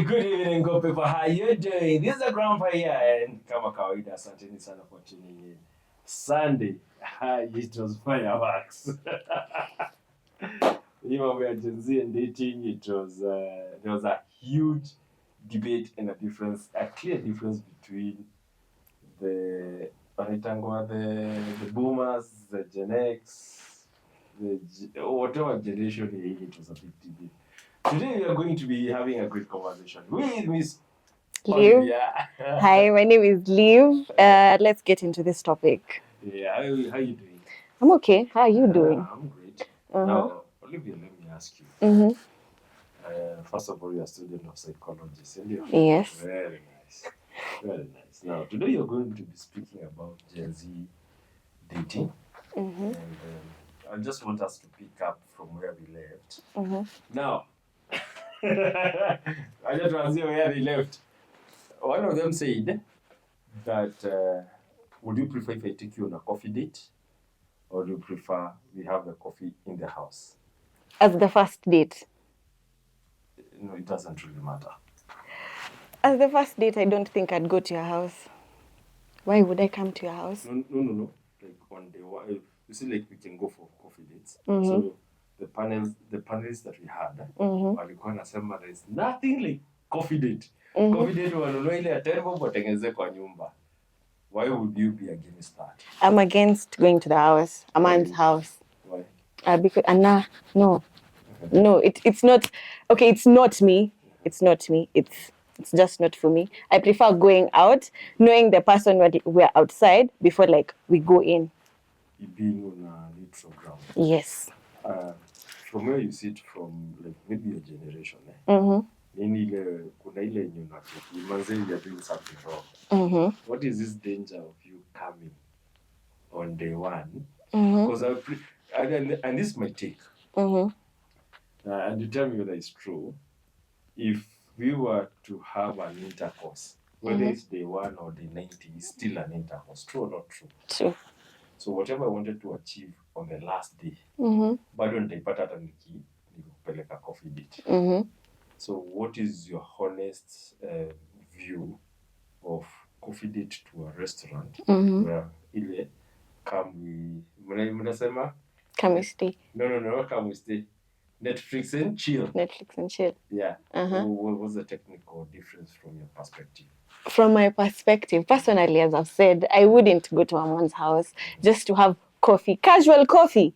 Good evening, good people. How you doing? This is the grandpa here, and kama kawaida, asanteni sana for tuning in. Sunday, it was fireworks. Even we are Gen Z and dating, there was a huge debate and a clear difference between the boomers, the Gen X, whatever generation it was a big debate. Today we are going to be having a great conversation with Miss Olivia. Hi, my name is Liv. Let's get into this topic. Yeah, how are you doing? I'm okay. How are you doing? I'm great. Now, Olivia, let me ask you. First of all, you're a student of psychologists, and you're Yes. Very nice. Very nice. Now, today you're going to be speaking about Gen Z dating. And I just want us to pick up from where we left. Now, I just want to see where they left. One of them said that would you prefer if I take you on a coffee date, or do you prefer we have the coffee in the house? As the first date? No, it doesn't really matter. As the first date, I don't think I'd go to your house. Why would I come to your house? No. Like one day, you see, like we can go for coffee dates. So the panels that we had, walikuwa nasema there is nothing like coffee date. Coffee date wanunua ile ya tembo watengeze kwa nyumba. Why would you be against that? I'm against going to the house, a man's house. Why? Because no, it's not. Okay, it's not me. It's not me. It's just not for me. I prefer going out, knowing the person we're outside before like we go in. You being on a neutral ground. Yes. From where you sit, from like maybe your generation, kuna ile yenye unacheki, manze you are doing something wrong. What is this danger of you coming on day one? Because and this is my take. And you tell me whether it's true. If we were to have an intercourse, whether it's day 1 or day 90, it's still an intercourse. True or not true? True. So whatever I wanted to achieve on the last day, bado nitaipata hata nikupeleka coffee date. So what is your honest view of coffee date to a restaurant where ile mnasema come we stay? No, come we stay. Netflix and chill. Yeah. What was the technical difference from your perspective? From my perspective, personally, as I've said, I wouldn't go to a man's house just to have coffee, casual coffee.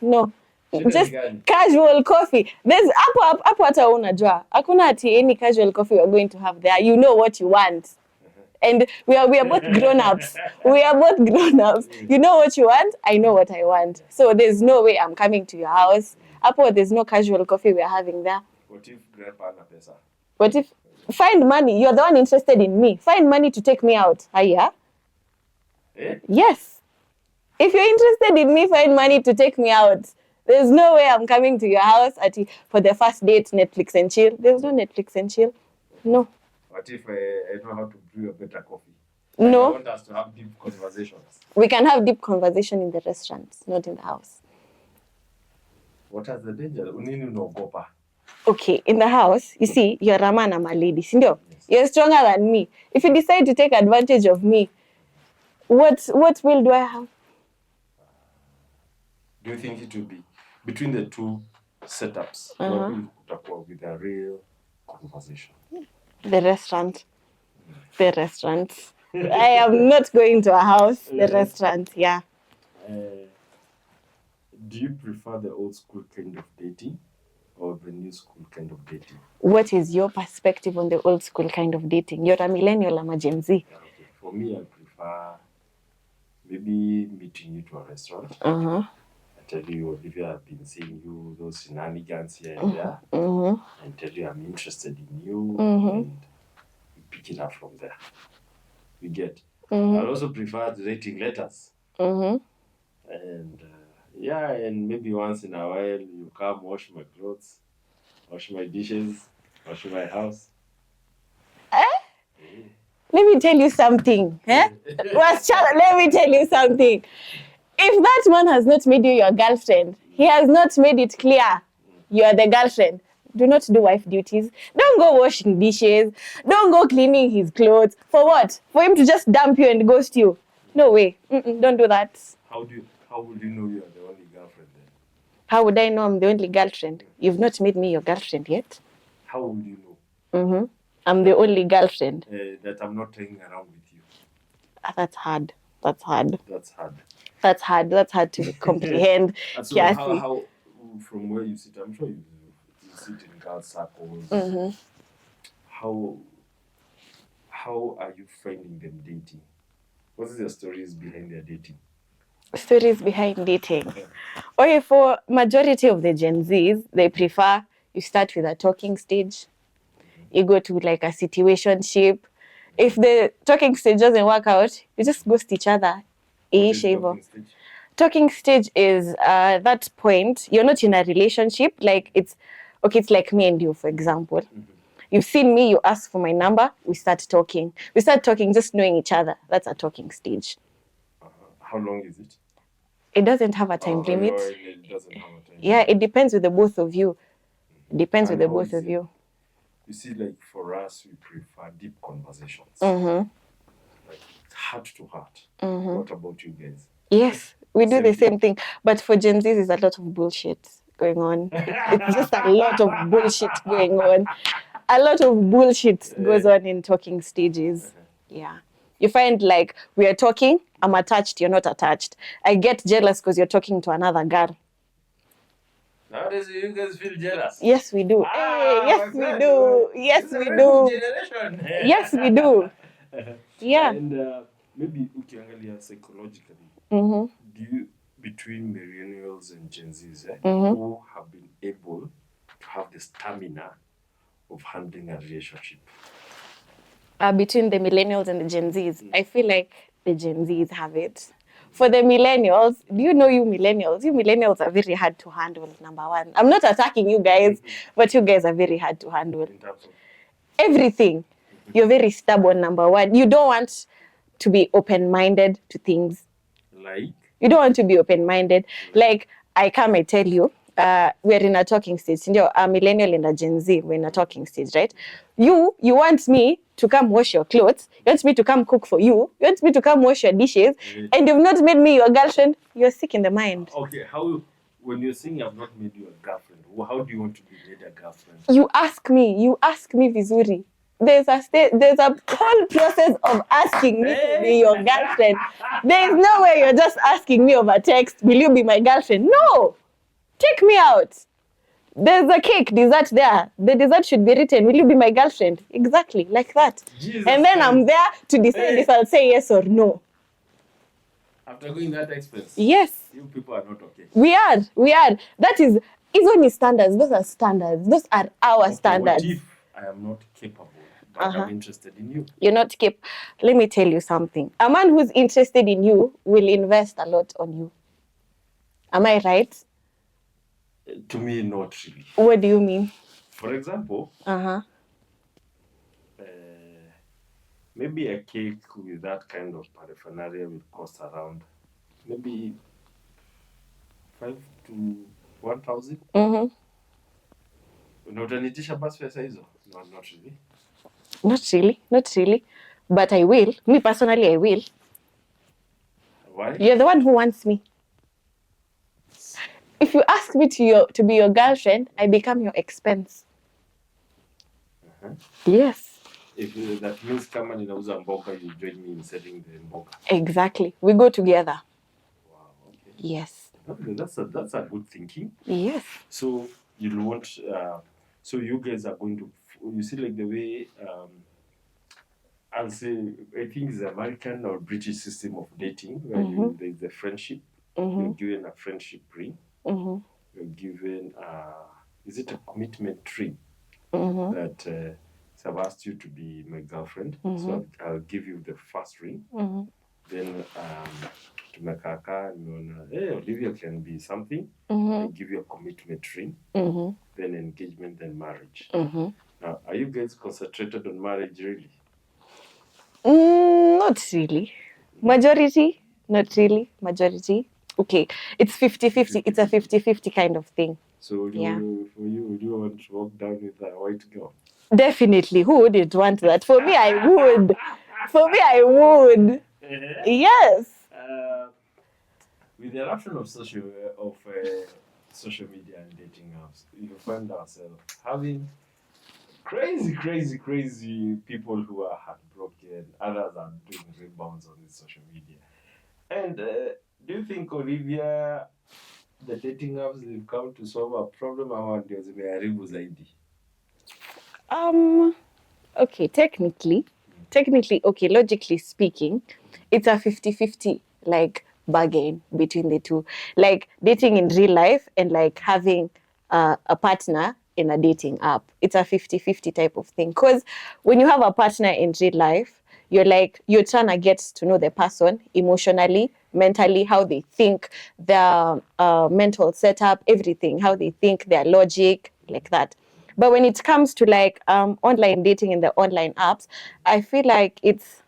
No. Just casual coffee. There's hapo hata unajua. Hakuna ati any casual coffee we're going to have there. You know what you want. And we are both grown-ups. You know what you want, I know what I want. So there's no way I'm coming to your house. Hapo there's no casual coffee we're having there. What if grandpa na pesa? What if find money? You're the one interested in me. Find money to take me out. Yeah? Yes. If you're interested in me, find money to take me out. There's no way I'm coming to your house for the first date, Netflix and chill. There's no Netflix and chill. No. What if I know how to brew a better coffee? No. I want us to have deep conversations. We can have deep conversation in the restaurant, not in the house. What is the danger? Unini unaogopa? Okay, in the house, you see, you're a man, I'm a lady. Sindio? Yes. You're stronger than me. If you decide to take advantage of me, what will do I have? Do you think it will be between the two setups? What will utakuwa with a real conversation? The restaurant. I am not going to a house. The restaurant, yeah. Do you prefer the old school kind of dating or the new school kind of dating? What is your perspective on the old school kind of dating? You're a millennial, I'm a Gen Z. Okay. For me, I prefer maybe meeting you to a restaurant. I tell you, Olivia, I've been seeing you, those shenanigans here and there. And tell you I'm interested in you and pick it up from there. You get. I also prefer writing letters. And and maybe once in a while you come wash my clothes, wash my dishes, wash my house. Let me tell you something. Let me tell you something. If that man has not made you your girlfriend, he has not made it clear you are the girlfriend, Do not do wife duties. Don't go washing dishes. Don't go cleaning his clothes. For what? For him to just dump you and ghost you? No way. Don't do that. How would you know you are the only girlfriend then? How would I know I'm the only girlfriend? You've not made me your girlfriend yet. How would you know? I'm the only girlfriend. That I'm not hanging around with you. That's hard. That's hard. That's hard. That's hard. That's hard to comprehend. So how from where you sit, I'm sure you sit in girls' circles. How are you finding them dating? What is the stories behind their dating? Stories behind dating. Okay, for majority of the Gen Zs, they prefer you start with a talking stage. You go to like a situationship. If the talking stage doesn't work out, you just ghost each other. Talking stage is that point you're not in a relationship. Like it's like me and you, for example. You've seen me, you ask for my number, we start talking. We start talking, just knowing each other. That's a talking stage. How long is it? It doesn't have a time limit. It doesn't have a time limit. Yeah, it depends with the both of you. It depends with the both of you. You see, like for us, we prefer deep conversations. Like heart to heart. What about you guys? Yes, we do the same thing. But for Gen Z, there's a lot of bullshit going on. It's just a lot of bullshit going on. A lot of bullshit goes on in talking stages. Yeah. You find like we are talking, I'm attached, you're not attached. I get jealous because you're talking to another girl. Nowadays, you guys feel jealous? Yes, we do. Yes, we do. Yes, we do. Yes, we do. Yeah. And maybe ukiangalia psychologically, do you, between millennials and Gen Zs, who have been able to have the stamina of handling a relationship? Between the millennials and the Gen Zs, I feel like the Gen Zs have it. For the millennials, do you know you millennials? You millennials are very hard to handle, number one. I'm not attacking you guys, but you guys are very hard to handle. In terms of everything. You're very stubborn, number one. You don't want to be open-minded to things. Like? You don't want to be open-minded. Like, I tell you, we're in a talking stage. A millennial and a Gen Z, we're in a talking stage, right? You want me to come wash your clothes. You want me to come cook for you. You want me to come wash your dishes. And you've not made me your girlfriend. You're sick in the mind. Okay, when you're saying I've not made you a girlfriend, how do you want to be made a girlfriend? You ask me vizuri. There's a whole process of asking me to be your girlfriend. There's no way you're just asking me over text, will you be my girlfriend? No! Take me out. There's a cake, dessert there. The dessert should be written, will you be my girlfriend? Exactly, like that. Jesus and then Christ. I'm there to decide if I'll say yes or no. After going that expense? Yes. You people are not okay. We are. That is only standards. Those are standards. Those are our standards. What if I am not capable, but I'm interested in you? You're not capable. Let me tell you something. A man who's interested in you will invest a lot on you. Am I right? To me, not really. What do you mean? For example, maybe a cake with that kind of paraphernalia will cost around maybe 5 to 1,000. Unatanitisha basi pesa hizo? No, not really. Not really. But I will. Me personally, I will. Why? You're the one who wants me. If you ask me to be your girlfriend, I become your expense. Yes. If that means kama ninauza mboga, you join me in selling the mboga. Exactly. We go together. Wow. Okay. Yes. Okay, that's a good thinking. Yes. So you'll want. So you guys are going to. You see, like the way. I'll say, I think it's American or British system of dating where there's a friendship. You're given a friendship ring. You're given is it a commitment ring that I've asked you to be my girlfriend, so I'll give you the first ring. Then to my kaka, hey, Olivia can be something. I give you a commitment ring. Then engagement, then marriage. Now, are you guys concentrated on marriage really? Not really. Majority, not really. Majority. Okay, it's 50-50. It's a 50-50 kind of thing. So for you, would you want to walk down with a white girl? Definitely. Who wouldn't want that? For me, I would. For me, I would. Yes. With the eruption of social media and dating apps, you find ourselves having crazy people who are heartbroken. Others are doing rebounds on this social media. And do you think, Olivia, the dating apps they've come to solve a problem ama ndio zimeharibu zaidi? Okay, technically, okay, logically speaking, it's a 50-50 like bargain between the two. Like dating in real life and like having a partner in a dating app. It's a 50-50 type of thing. Because when you have a partner in real life, you're trying to get to know the person emotionally, mentally, how they think, their mental setup, everything, how they think, their logic, like that. But when it comes to like online dating in the online apps, I feel like it's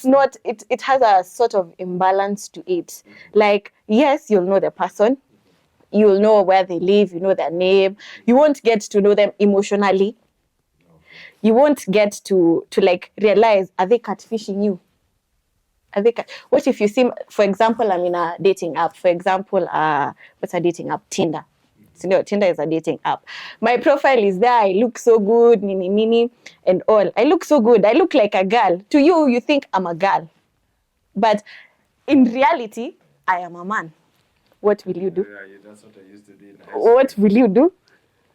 not, it has a sort of imbalance to it. Like, yes, you'll know the person, you'll know where they live, you know their name. You won't get to know them emotionally. You won't get to like realize, are they catfishing you? What if you see, for example, I'm in a dating app. For example, what's a dating app? Tinder. So, no, Tinder is a dating app. My profile is there. I look so good, mini, and all. I look so good. I look like a girl. To you, you think I'm a girl. But in reality, I am a man. What will you do? Yeah, that's what I used to do in high school. What will you do?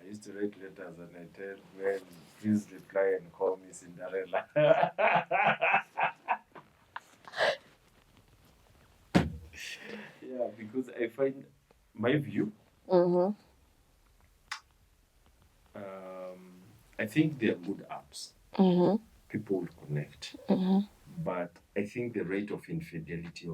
I used to write letters and I tell men, please reply and call me Cinderella. Yeah, because I find my view. I think they're good apps. People will connect. But I think the rate of infidelity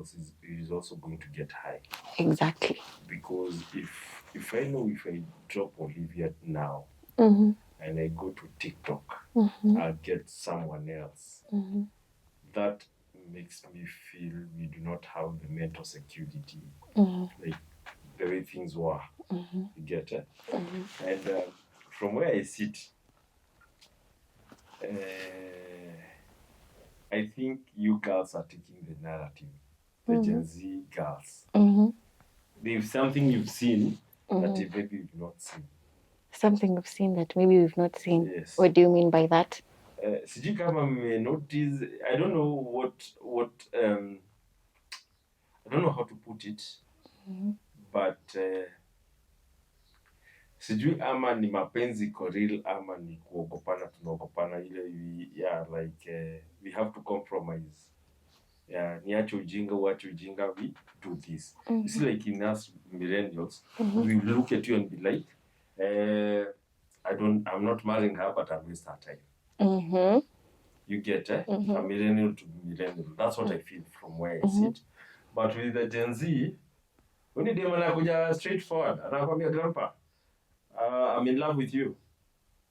is also going to get high. Exactly. Because if I know if I drop Olivia now and I go to TikTok, I'll get someone else. That makes me feel we do not have the mental security, like the way things were. You get it? And from where I sit, I think you girls are taking the narrative, the Gen Z girls. There's something you've seen that maybe you've not seen. Something we've seen that maybe we've not seen. Yes. What do you mean by that? Sijui kama notice, I don't know what I don't know how to put it, but sijui ama ni mapenzi kwa real ama ni kuogopana tunaogopana ile like we have to compromise. Yeah, niache ujinga, uache ujinga, we do this. It's like in us millennials, we look at you and be like, I'm not marrying her, but I'll waste her time. You get a millennial to millennial. That's what I feel from where I sit. But with the Gen Z, when you anakuja straightforward, anakwambia grandpa, I'm in love with you.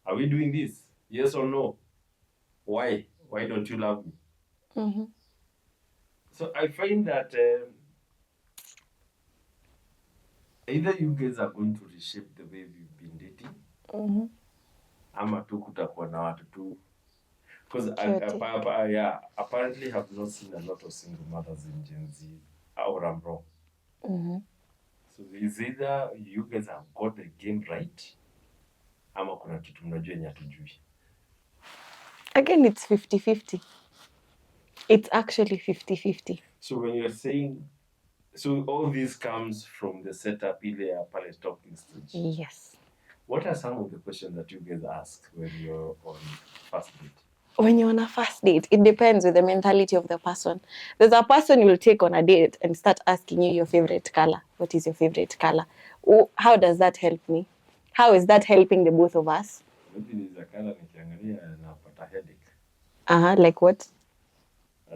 Are we doing this? Yes or no? Why? Why don't you love me? So I find that either you guys are going to reshape the way we've been dating, ama tu kutakuwa na watu tu. Because apparently have not seen a lot of single mothers in Gen Z or I'm wrong. So it's either you guys have got the game right, ama kuna kitu mnajua yenye hatujui. Again, it's 50-50. It's actually 50-50. So when you're saying, so all this comes from the setup ile pale talking stage. Yes. What are some of the questions that you guys ask when you're on first date? When you're on a first date, it depends with the mentality of the person. There's a person you'll take on a date and start asking you your favorite color. What is your favorite color? How does that help me? How is that helping the both of us? Maybe there's a color nikiangalia napata headache. Like what?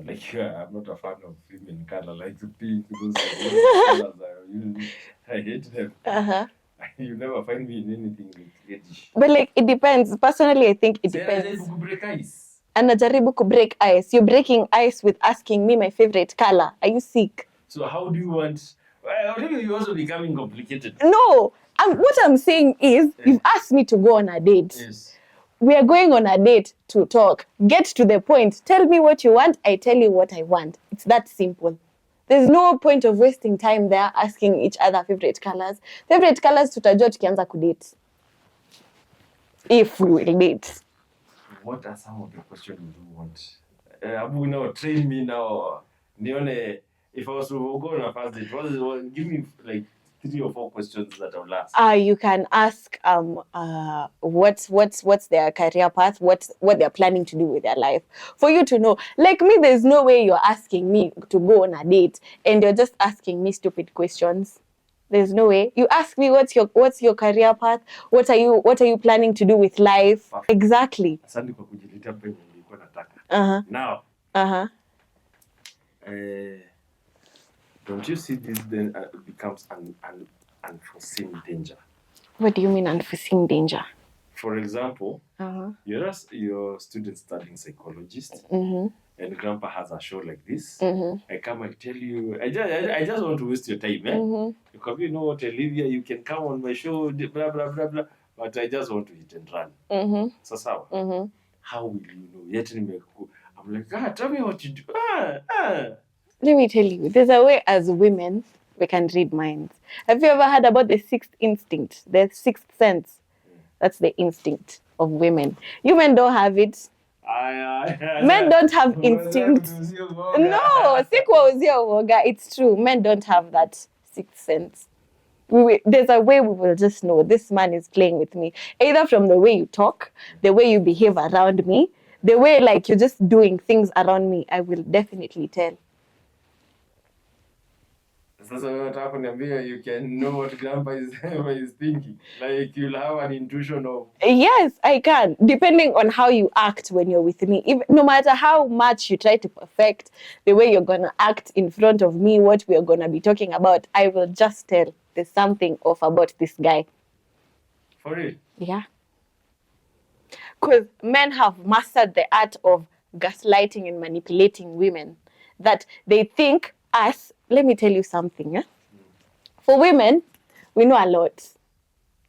Like I'm not a fan of female color, like the pink. Those colors I hate them. You never find me in anything reddish. But like it depends. Personally, I think it depends. Anajaribu kubreak ice. You're breaking ice with asking me my favorite color. Are you sick? So how do you want? Well, you're also becoming complicated. No, What I'm saying is, you've asked me to go on a date. Yes. We are going on a date to talk. Get to the point. Tell me what you want. I tell you what I want. It's that simple. There's no point of wasting time there asking each other favorite colors. Favorite colors tutajua tukianza kudate. If we will date. What are some of the questions you want? Abu, now train me now. Nione, if I was to go on a first date, give me like 3 or 4 questions that I will ask. You can ask what's their career path, what they're planning to do with their life. For you to know. Like me, there's no way you're asking me to go on a date and you're just asking me stupid questions. There's no way. You ask me what's your career path? What are you planning to do with life? Perfect. Exactly. Asante kwa kujileta penye nilikuwa nataka. Uh-huh. Now. Uh-huh. Don't you see this then becomes an unforeseen danger? What do you mean unforeseen danger? For example, you're a student studying psychologist, and grandpa has a show like this. I come and tell you, I just want to waste your time. Because you know what, Olivia, you can come on my show, blah, blah, blah, blah, but I just want to hit and run. So, how will you know? Yet I'm like, tell me what you do. Let me tell you, there's a way as women we can read minds. Have you ever heard about the sixth instinct, the sixth sense? That's the instinct of women. You men don't have it. Men don't have instinct. No, it's true. Men don't have that sixth sense. There's a way we will just know this man is playing with me. Either from the way you talk, the way you behave around me, the way like you're just doing things around me, I will definitely tell. You can know what grandpa is thinking. Like you'll have an intuition of. Yes, I can. Depending on how you act when you're with me. No matter how much you try to perfect the way you're going to act in front of me, what we are going to be talking about, I will just tell there's something off about this guy. For real? Yeah. Because men have mastered the art of gaslighting and manipulating women. That they think us, let me tell you something. For women, we know a lot.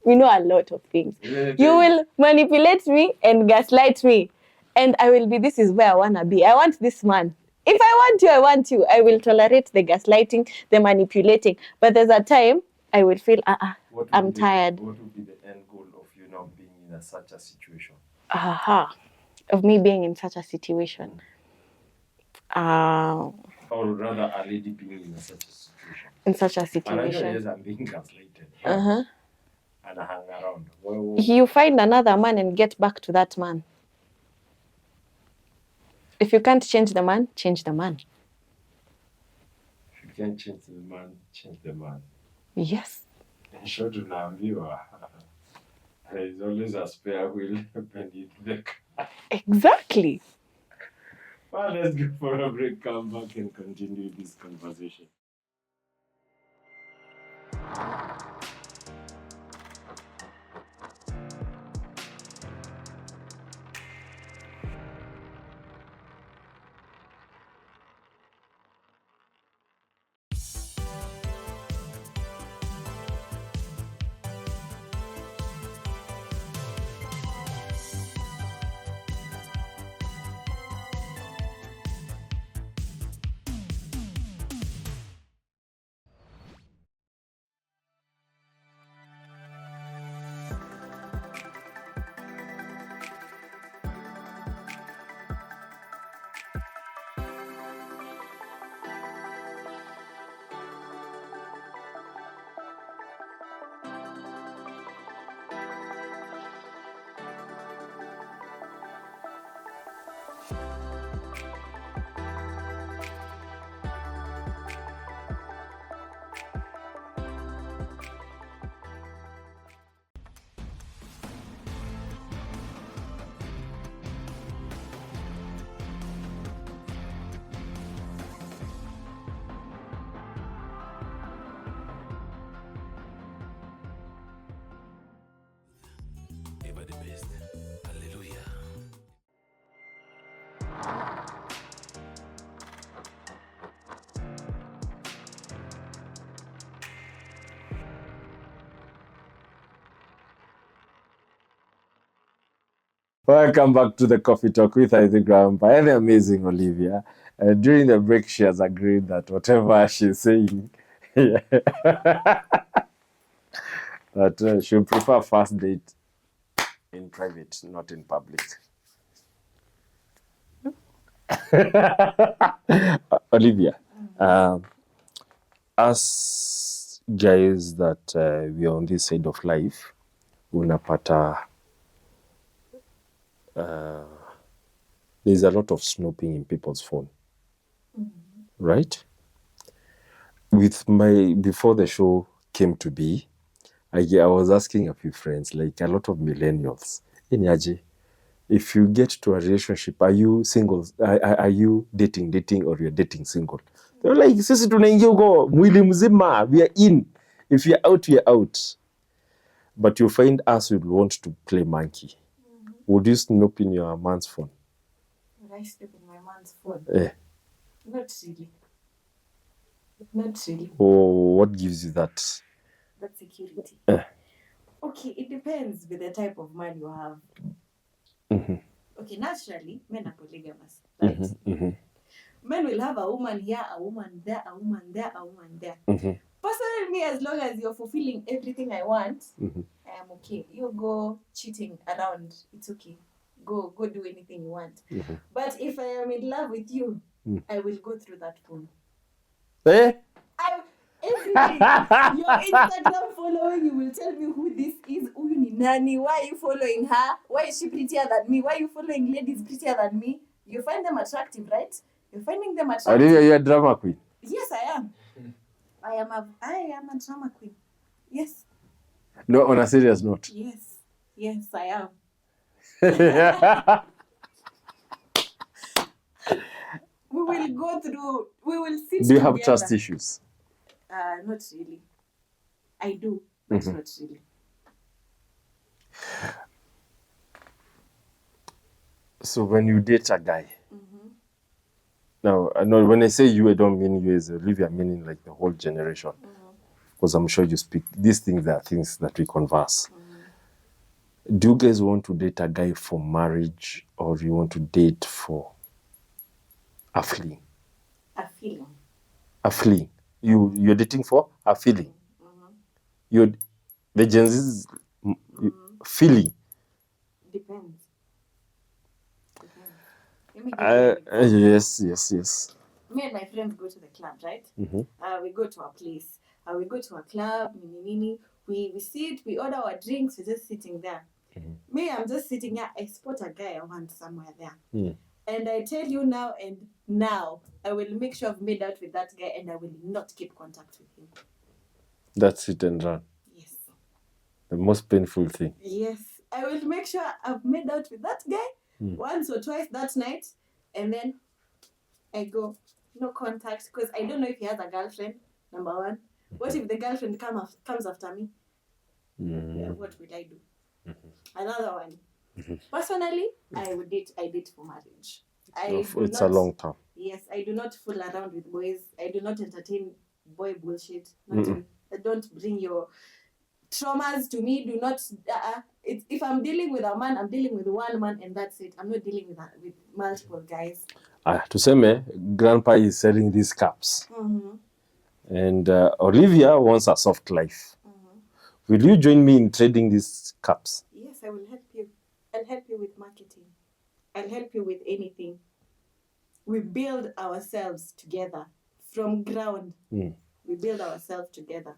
We know a lot of things. You will manipulate me and gaslight me. And I will be, this is where I want to be. I want this man. If I want you, I want you. I will tolerate the gaslighting, the manipulating. But there's a time I will feel, I'm tired. What would be the end goal of you now being in such a situation? Of me being in such a situation. Or rather, a lady being in such a situation. In such a situation. And I know, yes, I'm being gaslighted. And I hang around. You find another man and get back to that man. If you can't change the man, change the man. If you can't change the man, change the man. Yes. In short, there is always a spare wheel beneath the car. Exactly. Well, let's go for a break, come back and continue this conversation. Welcome back to the Coffee Talk with I the Grandpa and the amazing Olivia. During the break, she has agreed that whatever she's saying, that she'll prefer first date in private, not in public. Olivia, us guys that we are on this side of life, unapata there's a lot of snooping in people's phone, right? Before the show came to be, I was asking a few friends, like a lot of millennials, if you get to a relationship, are you single? Are you dating, or you're dating single? They're like, sisi tunaingia huko mwili mzima, we are in. If you're out, you're out. But you find us would want to play monkey. Would you snoop in your man's phone? Would I snoop in my man's phone? Not really. Not really. Oh, what gives you that? That security. Okay, it depends with the type of man you have. Okay, naturally, men are polygamous, right? Men will have a woman here, a woman there, a woman there, a woman there. Personally, me, as long as you're fulfilling everything I want, I am okay. You go cheating around, it's okay. Go do anything you want. But if I am in love with you, I will go through that phone. Everything. Your Instagram following, you will tell me who this is. Nani? Why are you following her? Why is she prettier than me? Why are you following ladies prettier than me? You find them attractive, right? You're finding them attractive. Olivia, you're a drama queen. Yes, I am. I am a drama queen. Yes. No, on a serious note. Yes, I am. We will sit together. Do you have trust issues? Not really. I do, but not really. So when you date a guy, now I know when I say you, I don't mean you as Olivia, meaning like the whole generation. Because I'm sure you speak, these things are things that we converse. Do you guys want to date a guy for marriage, or you want to date for a fling? A feeling. A fling. You're dating for a feeling. The Genz is feeling. Depends. Yes. Me and my friends go to the club, right? We go to a place. We go to a club. We sit. We order our drinks. We're just sitting there. Me, I'm just sitting here. I spot a guy I want somewhere there. And I tell you now, I will make sure I've made out with that guy, and I will not keep contact with him. That's it and run. Yes. The most painful thing. Yes. I will make sure I've made out with that guy once or twice that night, and then I go, no contact, because I don't know if he has a girlfriend, number one. What if the girlfriend comes after me? What will I do? Another one. Personally, I date for marriage. It's a long term. Yes, I do not fool around with boys. I do not entertain boy bullshit. Don't bring your traumas to me. Do not. If I'm dealing with a man, I'm dealing with one man, and that's it. I'm not dealing with multiple guys. To say me, Grandpa is selling these cups. And Olivia wants a soft life. Will you join me in trading these cups? Yes, I will help you. I'll help you with marketing. I'll help you with anything. We build ourselves together from ground. We build ourselves together.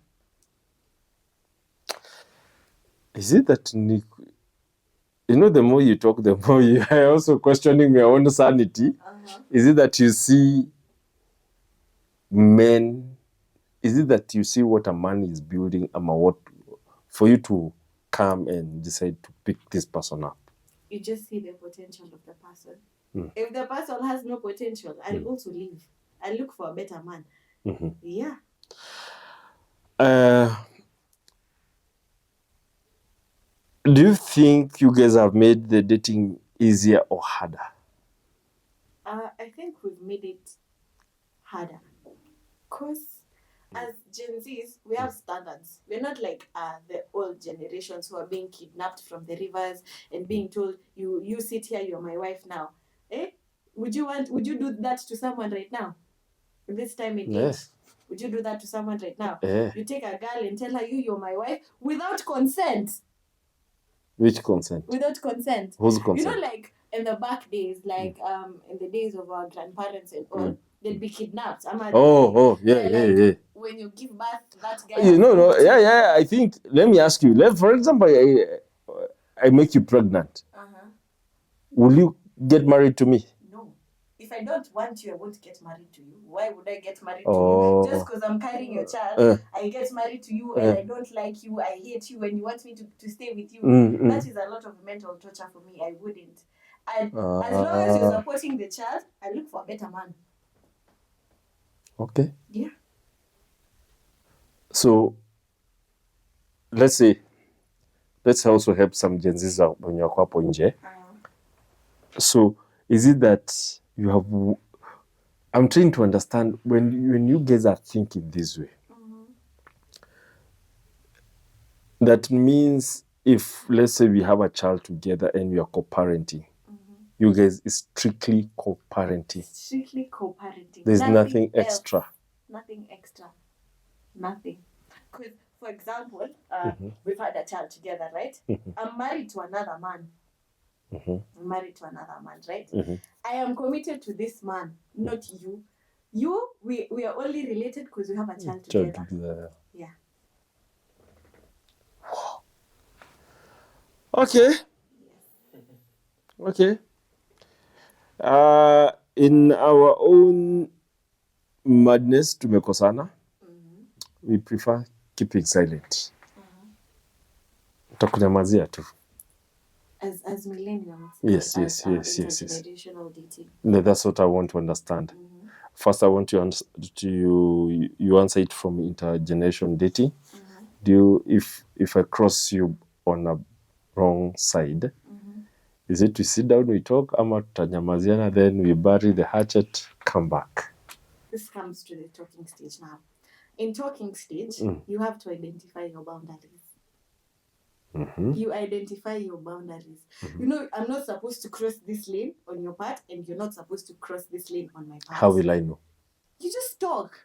Is it that, the more you talk, the more you are also questioning your own sanity? Is it that you see men? Is it that you see what a man is building, what for you to come and decide to pick this person up? You just see the potential of the person. If the person has no potential, I'll also leave. I'll look for a better man. Yeah. Do you think you guys have made the dating easier or harder? I think we've made it harder. Because As Gen Zs, we have standards. We're not like the old generations who are being kidnapped from the rivers and being told, you sit here, you're my wife now. Would you do that to someone right now? This time in age? Would you do that to someone right now? You take a girl and tell her, you're my wife without consent. Which consent? Without consent. Whose consent? You know, like in the back days, like in the days of our grandparents and all, they'd be kidnapped. Yeah. When you give birth to that guy. Yeah. I think, let me ask you, for example, I make you pregnant. Will you get married to me? No. If I don't want you, I won't get married to you. Why would I get married to you? Just because I'm carrying your child, I get married to you and I don't like you, I hate you, and you want me to stay with you. That is a lot of mental torture for me. I wouldn't. And as long as you're supporting the child, I look for a better man. Okay. Yeah. So, let's also help some Gen Zs out when you're hapo nje. So, is it that you have... I'm trying to understand, when you guys are thinking this way, that means if, let's say, we have a child together and we are co-parenting, you guys is strictly co-parenting. Strictly co-parenting. There's nothing extra. Nothing extra. Nothing. Because, for example, we've had a child together, right? I'm married to another man. I'm married to another man, right? I am committed to this man, not you. We are only related because we have a child together. Yeah. Okay. Okay. In our own madness, tumekosana, we prefer keeping silent. Takunyamazia tu. As millennials. Yes. Intergenerational dating. No, that's what I want to understand. First, I want you to answer it from intergenerational dating. Do you, if I cross you on a wrong side, is it to sit down, we talk, ama tutanyamaziana, then we bury the hatchet, come back? This comes to the talking stage now. In talking stage, you have to identify your boundaries. You identify your boundaries. You know, I'm not supposed to cross this lane on your part, and you're not supposed to cross this lane on my part. How will I know? You just talk.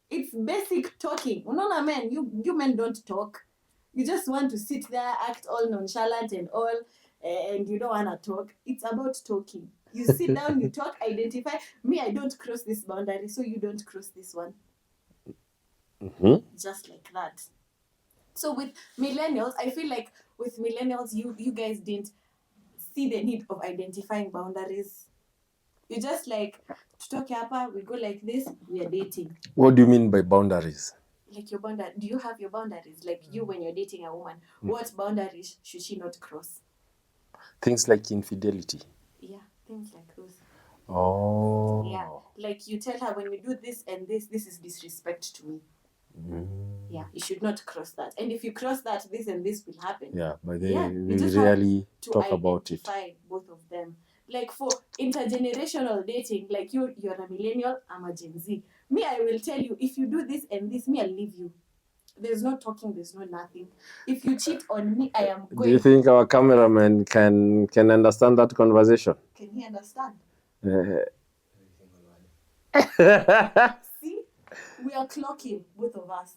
It's basic talking. No, men, you men don't talk. You just want to sit there, act all nonchalant and all, and you don't want to talk. It's about talking. You sit down, you talk, identify. Me, I don't cross this boundary, so you don't cross this one. Just like that. So with millennials, I feel like with millennials, you guys didn't see the need of identifying boundaries. You just like, tutoke hapa, we go like this, we are dating. What do you mean by boundaries? Like your boundary. Do you have your boundaries? Like you, when you're dating a woman, what boundaries should she not cross? Things like infidelity. Yeah, things like those. Oh. Yeah, like you tell her, when we do this and this is disrespect to me. Yeah, you should not cross that. And if you cross that, this and this will happen. Yeah, but we really talk about it. Both of them. Like for intergenerational dating, like you're a millennial, I'm a Gen Z. Me, I will tell you, if you do this and this, me, I'll leave you. There's no talking, there's no nothing. If you cheat on me, I am going. Do you think our cameraman can understand that conversation? Can he understand? See? We are clocking, both of us.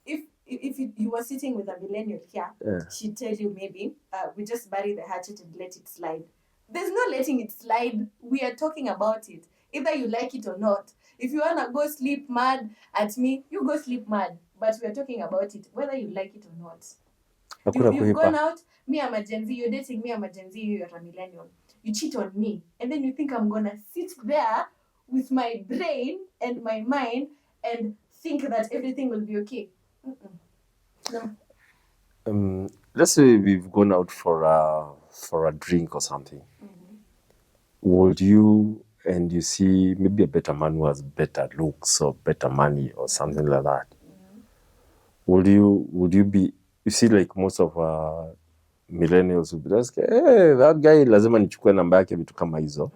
If you were sitting with a millennial here, she'd tell you maybe, we just bury the hatchet and let it slide. There's no letting it slide. We are talking about it. Either you like it or not. If you want to go sleep mad at me, you go sleep mad. But we are talking about it, whether you like it or not. You've gone out, me, I'm a Gen Z, you're dating me, I'm a Gen Z, you're a millennial. You cheat on me. And then you think I'm going to sit there with my brain and my mind and think that everything will be okay. No. Let's say we've gone out for a drink or something. Would you, and you see maybe a better man who has better looks or better money or something like that, would you be, you see, like most of millennials would be like, hey, that guy lazima nichukue namba yake vitu kama hizo.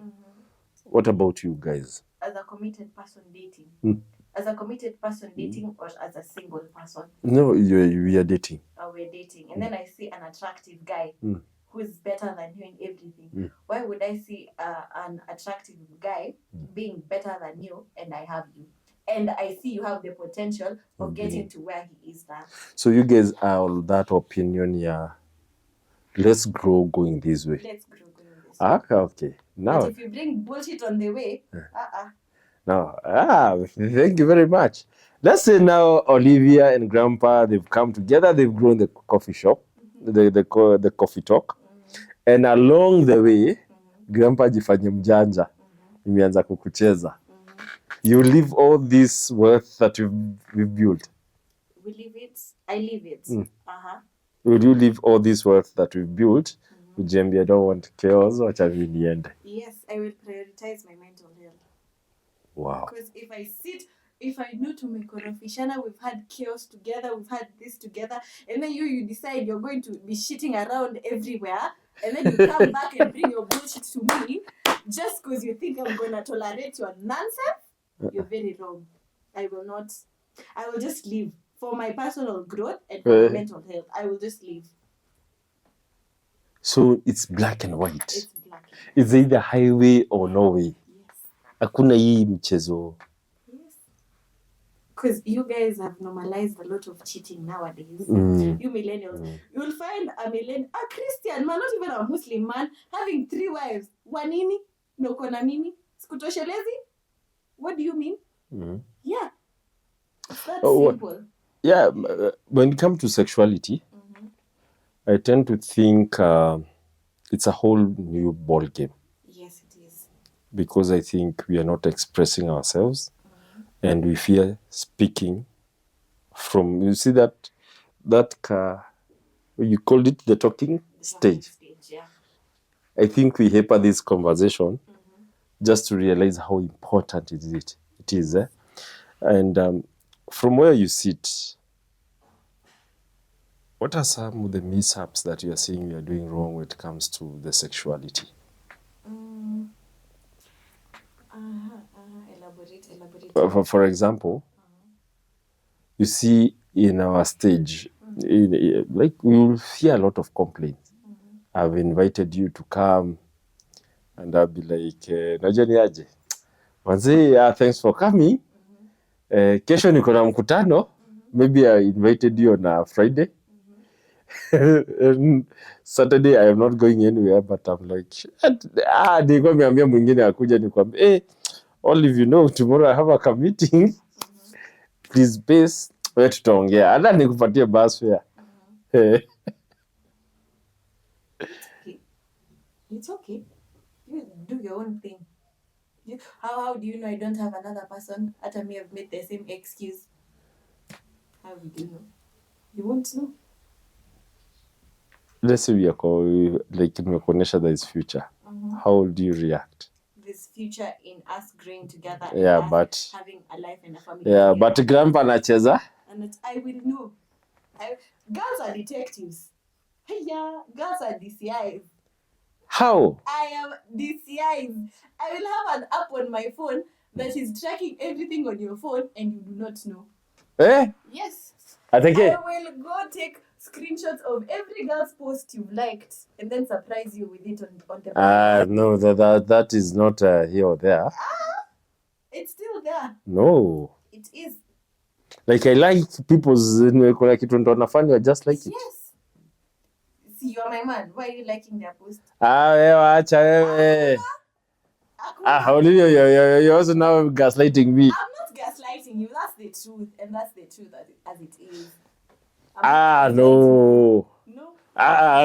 What about you guys? As a committed person dating, As a committed person dating or as a single person? No, we are dating. We're dating. And then I see an attractive guy who is better than you in everything. Why would I see an attractive guy being better than you and I have you? And I see you have the potential of getting to where he is now. So you guys are on that opinion, yeah. Let's grow going this way. Let's grow going this way. Okay. Now, but if you bring bullshit on the way, No. Thank you very much. Let's say now Olivia and Grandpa, they've come together, they've grown the coffee shop, the coffee talk. And along the way, Grandpa jifanye mjanja, imeanza kukucheza. You leave all this wealth that we've built. We leave it. I leave it. Will you leave all this wealth that we've built? Ujembe, I don't want chaos. Wacha in the end. Yes, I will prioritize my mental health. Wow. Because if I know to make Korofishana, we've had chaos together, we've had this together, and then you decide you're going to be shitting around everywhere, and then you come back and bring your bullshit to me, just because you think I'm going to tolerate your nonsense, you're very wrong. I will not. I will just leave. For my personal growth and for my mental health, I will just leave. So it's black and white. It's black. It's either highway or no way. Yes. Hakuna hii mchezo. Yes. Because you guys have normalized a lot of cheating nowadays. You millennials. You'll find a Christian man, not even a Muslim man, having 3 wives. Wanini? No kona mimi? Skutoshelezi? What do you mean? Yeah. That's simple. Yeah, when it comes to sexuality, I tend to think it's a whole new ball game. Yes, it is. Because I think we are not expressing ourselves, and we fear speaking from. You see that you called it the talking stage. Yeah. I think we hamper this conversation just to realize how important it is. And from where you sit, what are some of the mishaps that you are seeing you are doing wrong when it comes to the sexuality? Elaborate. For example, you see in our stage, like we will hear a lot of complaints. I've invited you to come, and I'll be like, najani aje. Manze, thanks for coming. Kesho niko na mkutano. Maybe I invited you on a Friday. Saturday I am not going anywhere, but I'm like, nilikuwa nimeambia mwingine akuja nikwambie, Olive, you know, tomorrow I have a meeting. Please base, wewe tutaongea. Hata nikupatie bus fare. It's okay. You do your own thing. How do you know I don't have another person? Hata me have made the same excuse. How would you know? You won't know. Let's say we are like nimekuonesha there is future. How do you react? This future in us growing together. Yeah, and but having a life and a family. Yeah, together. but grandpa anacheza. And I will know. Girls are detectives. Hey, yeah, girls are DCIs. How? I am DCIs. I will have an app on my phone that is tracking everything on your phone and you do not know. Yes. I will go take screenshots of every girl's post you've liked and then surprise you with it on the No, that is not here or there. It's still there. No. It is. Like I like people's kuna kitu ndo nafanya just like it. Yes. See, you are my man. Why are you liking their post? Wewe acha wewe. Olivia, you're also now gaslighting me. I'm not gaslighting you. That's the truth, and that's the truth as it is. No. No.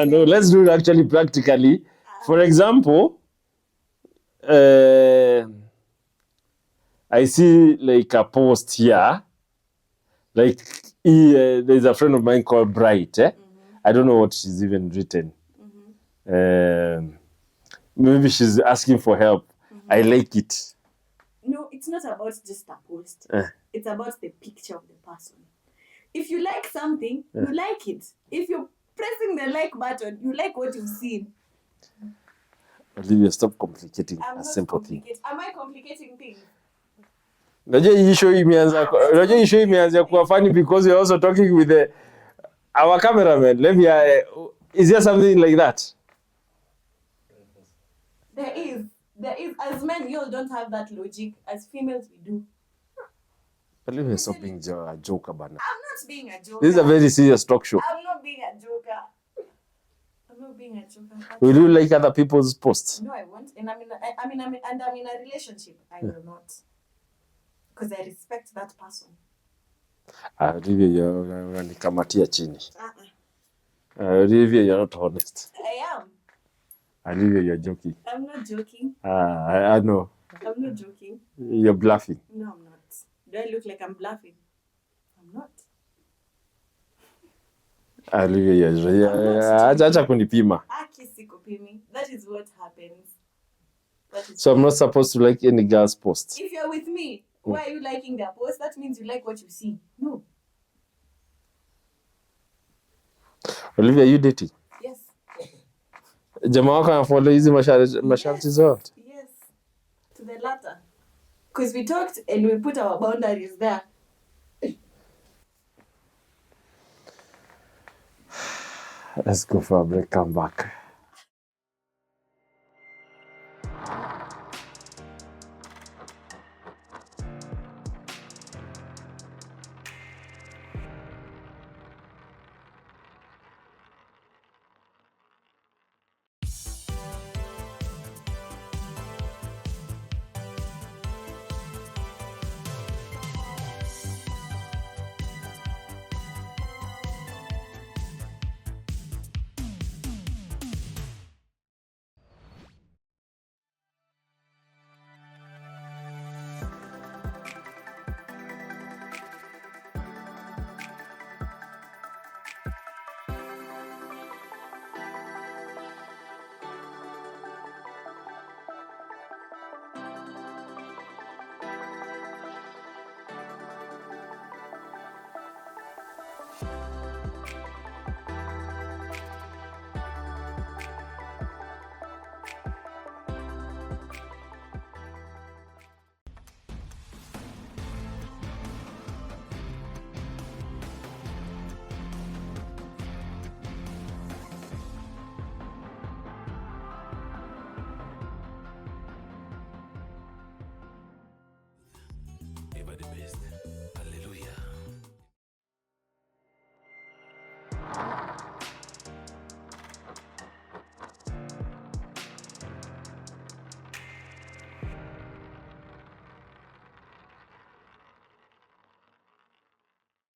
No. Let's do it actually practically. For example, I see like a post here. Like there's a friend of mine called Bright. I don't know what she's even written. Maybe she's asking for help. I like it. No, it's not about just a post. It's about the picture of the person. If you like something, you like it. If you're pressing the like button, you like what you've seen. Olivia, stop complicating a simple thing. Am I complicating things? Unajua hii show imeanza kuwa funny because you're also talking with our cameraman. Let me is there something like that? There is. As men, you don't have that logic. As females, we do. But let me stop being a joker, bana. I'm not being a joker. This is a very serious talk show. I'm not being a joker. Will you like other people's posts? No, I won't. And I'm in a relationship. I will not. Because I respect that person. Olivia, you're nikamatia chini. Olivia, you're not honest. I am. Olivia, you're joking. I'm not joking. I know. I'm not joking. You're bluffing. No, I'm not. Do I look like I'm bluffing? I'm not. Olivia, acha kunipima. Sikupimi. That is what happens. So I'm not supposed to like any girl's post. If you're with me, why are you liking their post? That means you like what you see. No. Olivia, are you dating? Yes. Jamaa wako anafollow hizi masharti zote? Yes. To the latter. Because we talked and we put our boundaries there. Let's go for a break, come back.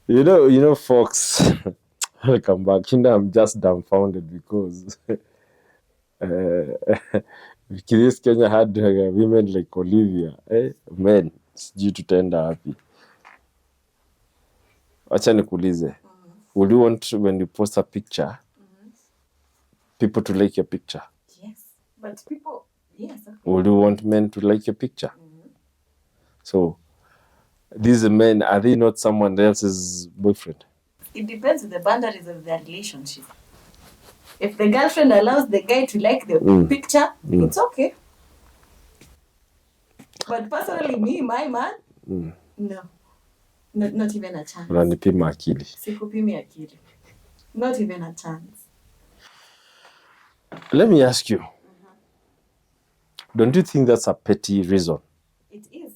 You know, folks, welcome back. I'm just dumbfounded because this Kenya had women like Olivia. Men, sijui tutaenda wapi. Acha nikuulize. Would you want, when you post a picture, people to like your picture? Yes, but people, yes. Would you want men to like your picture? So, these men, are they not someone else's boyfriend? It depends on the boundaries of their relationship. If the girlfriend allows the guy to like the picture, it's okay. But personally, me, my man, no. Not even a chance. Unanipima akili. Sikupimi akili. Not even a chance. Let me ask you. Don't you think that's a petty reason? It is.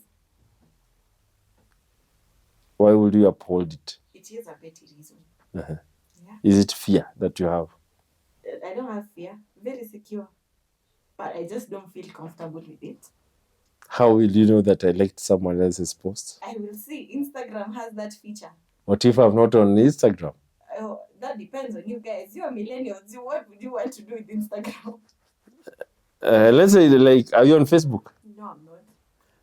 Why would you uphold it? It is a petty reason. Yeah. Is it fear that you have? I don't have fear. Very secure. But I just don't feel comfortable with it. How will you know that I liked someone else's post? I will see. Instagram has that feature. What if I'm not on Instagram? That depends on you guys. You are millennials. What would you want to do with Instagram? Let's say, like, are you on Facebook? No, I'm not.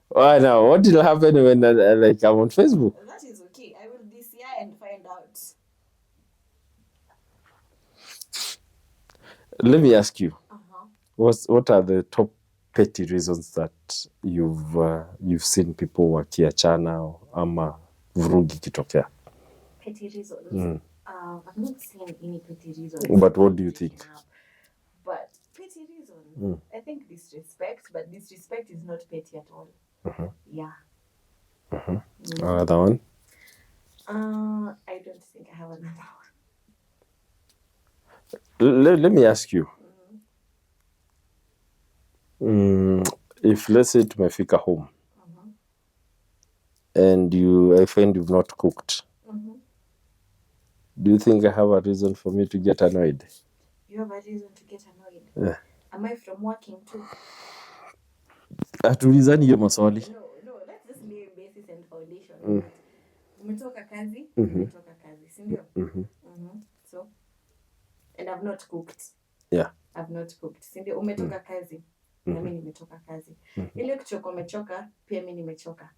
Why now? What will happen when I'm on Facebook? That is okay. I will DCI and find out. Let me ask you. What are the top petty reasons that you've seen people wakiachana ama vurugi kitokea? Petty reasons? I've not seen any petty reasons. But what do you think? But petty reasons? I think disrespect, but disrespect is not petty at all. Yeah. Another one? I don't think I have another one. Let me ask you. If let's say tumefika home and I find you've not cooked, do you think I have a reason for me to get annoyed? You have a reason to get annoyed? Yeah. Am I from working too? Hatulizani hiyo maswali. No, let's just lay basis and foundation. Umetoka kazi, si ndio? So, and I've not cooked. Yeah. I've not cooked. Si ndio? Umetoka kazi, na mimi nimetoka kazi. Ile kuchoka umechoka, pia mimi nimechoka.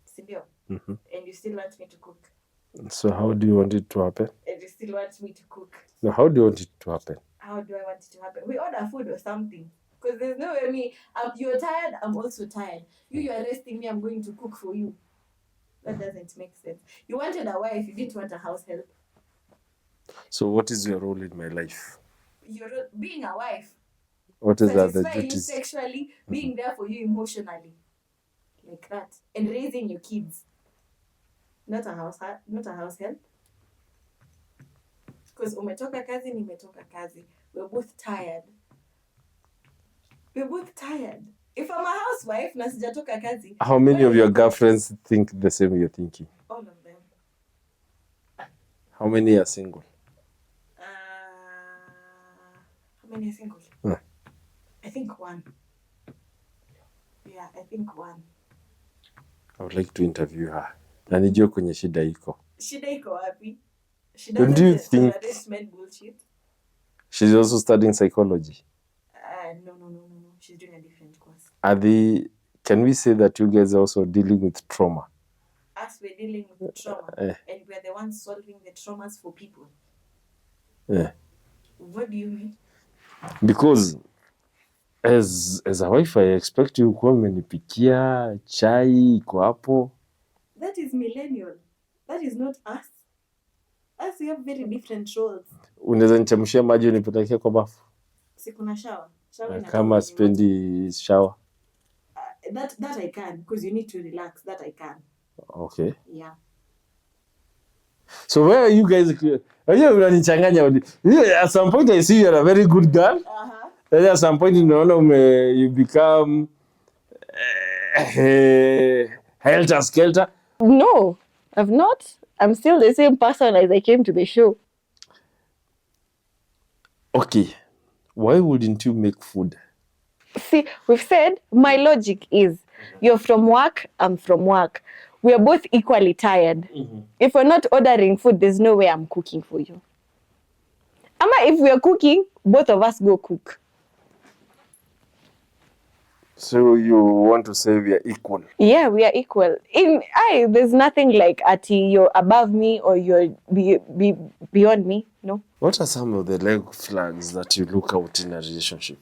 Si ndio? And you still want me to cook. So how do you want it to happen? And you still want me to cook. No, how do you want it to happen? How do I want it to happen? We order food or something. Because there's no way you're tired, I'm also tired. You are resting me, I'm going to cook for you. That doesn't make sense. You wanted a wife, you didn't want a house help. So what is your role in my life? Your role, being a wife. What is that? Satisfying you sexually, being there for you emotionally. Like that. And raising your kids. Not a house help. Because umetoka kazi, nimetoka kazi. We're both tired. If I'm a housewife, na sijatoka kazi. How many of your girlfriends think the same you're thinking? All of them. How many are single? How many are single? I think one. Yeah, I think one. I would like to interview her. Na nijue kwenye shida iko. Shida iko wapi? Don't you think bullshit? She's also studying psychology? No. She's doing a different course. Can we say that you guys are also dealing with trauma? Us, we're dealing with trauma. And we're the ones solving the traumas for people. Yeah. What do you mean? Because as a wife, I expect you kuwa umenipikia chai iko hapo. That is millennial. That is not us. Us, we have very different roles. Unaweza nichemshia maji unipelekea kwa bafu? Sikuna shower. Kama spendi shower. That I can, because you need to relax. That I can. Okay. Yeah. So where are you guys? Unanichanganya. At some point I see you're a very good girl. Then at some point you become helter skelter. No, I've not. I'm still the same person as I came to the show. Okay. Why wouldn't you make food? See, we've said, my logic is, you're from work, I'm from work. We are both equally tired. If we're not ordering food, there's no way I'm cooking for you. Ama if we're cooking, both of us go cook. So you want to say we are equal? Yeah, we are equal. There's nothing like you're above me or you're beyond me. No. What are some of the red flags that you look out in a relationship?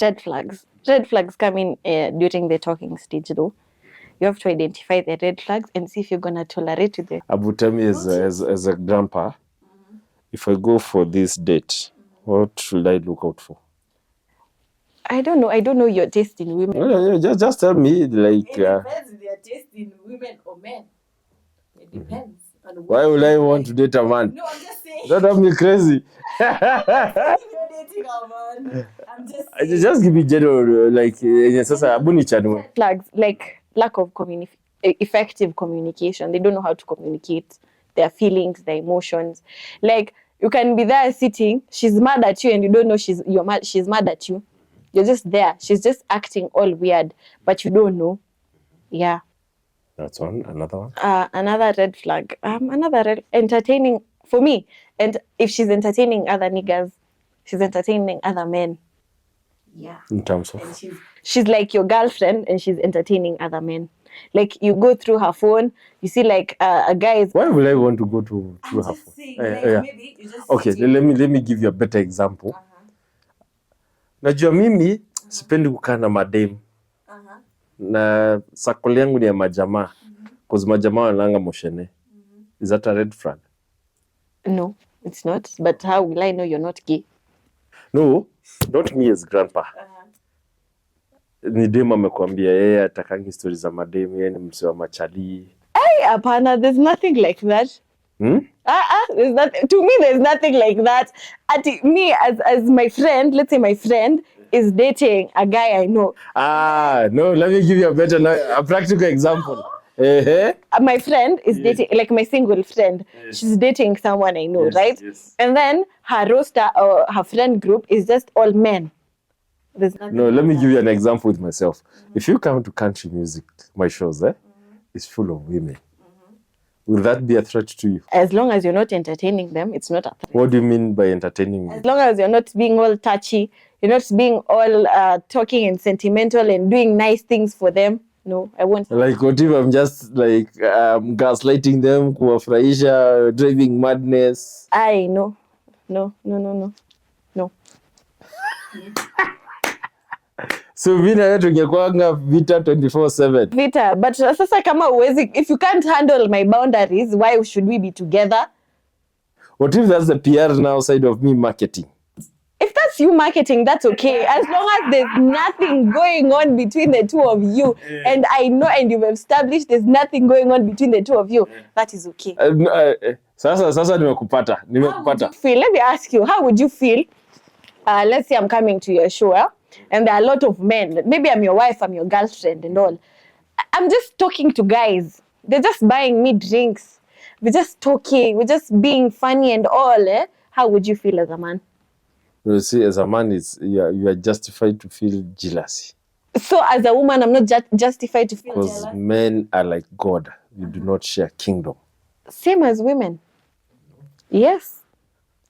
Red flags. Red flags come in during the talking stage, though. You have to identify the red flags and see if you're gonna tolerate it. Abu, tell me as a grandpa, if I go for this date, what should I look out for? I don't know. I don't know your taste in women. Just tell me, like. It depends on your taste in women or men. It depends. Why would I want to date a man? No, I'm just saying. Don't have me crazy. You're dating a man. I'm just saying. Just give me general, like, flags, like lack of effective communication. They don't know how to communicate their feelings, their emotions. Like, you can be there sitting, she's mad at you and you don't know she's mad at you. You're just there. She's just acting all weird, but you don't know. Yeah. That's one. Another one? Another red flag. Entertaining, for me, and if she's entertaining other niggas, she's entertaining other men. Yeah. In terms of? And she's like your girlfriend and she's entertaining other men. Like, you go through her phone, you see like a guy is... Why would I want to go through her phone? Saying, maybe you just okay, let me give you a better example. Najua mimi sipendi kukaa na madem. Na sakoli yangu ni ya majamaa. Because majamaa wanalanga moshene. Is that a red flag? No, it's not. But how will I know you're not gay? No, not me as grandpa. Ni dem amekwambia yeye atakangi stories za madem, yeye ni mtu wa machali. Hey, apana, there's nothing like that. There's not, to me, there's nothing like that. Me, as my friend, let's say my friend is dating a guy I know. No, let me give you a practical example. My friend is dating, like my single friend, she's dating someone I know, right? Yes. And then her roster or her friend group is just all men. No, let me give you an example with myself. If you come to country music, my shows, it's full of women. Will that be a threat to you? As long as you're not entertaining them, it's not a threat. What do you mean by entertaining? As long as you're not being all touchy, you're not being all talking and sentimental and doing nice things for them. No, I won't. Like what if I'm just like gaslighting them, kuwafurahisha, driving madness? No. So vina yetu tungekwanga vita 24/7. Vita, but sasa kama uwezi, if you can't handle my boundaries, why should we be together? What if that's the PR now side of me marketing? If that's you marketing, that's okay. As long as there's nothing going on between the two of you, and I know and you've established there's nothing going on between the two of you, that is okay. Sasa nimekupata. Let me ask you, how would you feel? Let's say I'm coming to your show, and there are a lot of men. Maybe I'm your wife, I'm your girlfriend and all. I'm just talking to guys. They're just buying me drinks. We're just talking. We're just being funny and all. How would you feel as a man? You see, as a man, you are justified to feel jealousy. So as a woman, I'm not justified to feel jealous? Because men are like God. You do not share kingdom. Same as women. Yes.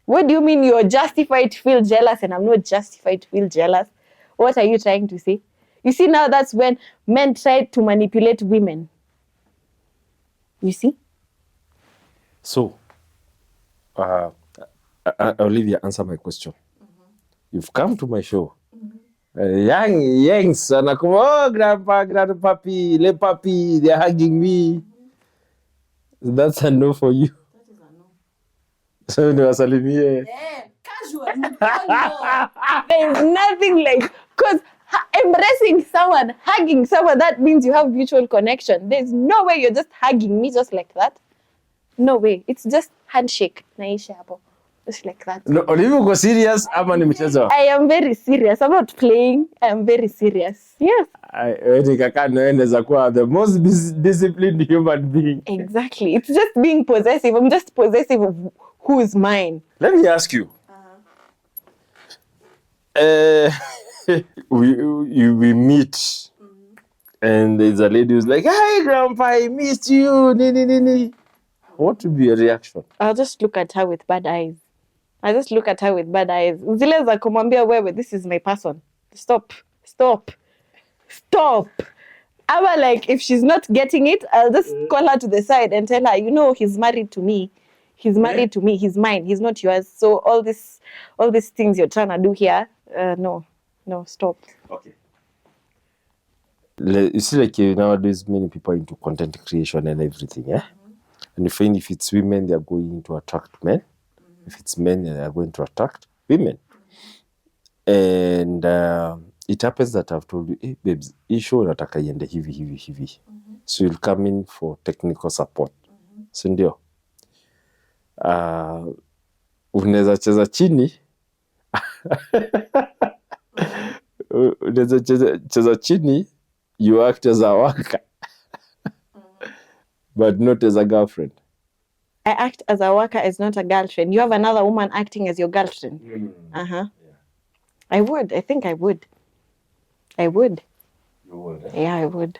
What do you mean you're justified to feel jealous and I'm not justified to feel jealous? What are you trying to say? You see, now that's when men try to manipulate women. You see? So, Olivia, answer my question. You've come to my show. Youngs, and I come, oh, grandpa, grandpappy, le papi, they're hugging me. That's a no for you. That is a no. So, niwasalimie. Casual. There's nothing like, because embracing someone, hugging someone, that means you have mutual connection. There's no way you're just hugging me just like that. No way. It's just handshake. Naisha hapo. Just like that. No, Olivia, uko serious ama ni mchezo? I am very serious. I'm not playing. I am very serious. Yes. Naweza kuwa the most disciplined human being. Exactly. It's just being possessive. I'm just possessive of who is mine. Let me ask you. We meet, and there's a lady who's like, "Hi, Grandpa, I missed you." What would be your reaction? I'll just look at her with bad eyes. Zile za kumwambia wewe, this is my person. Stop. Ama like, if she's not getting it, I'll just call her to the side and tell her, he's married to me. He's married to me. He's mine. He's not yours. So all these things you're trying to do here, no, stop. Okay. You see, like nowadays, many people are into content creation and everything, And you find if it's women, they are going to attract men. If it's men, they are going to attract women. And it happens that I've told you, hey, babes, hii show nataka iende hivi. So you'll come in for technical support. Si ndio? Unaweza cheza chini. Unaweza cheza chini, you act as a worker. But not as a girlfriend. I act as a worker, as not a girlfriend. You have another woman acting as your girlfriend. Yeah. I would. I think I would. You would? Yeah, I would.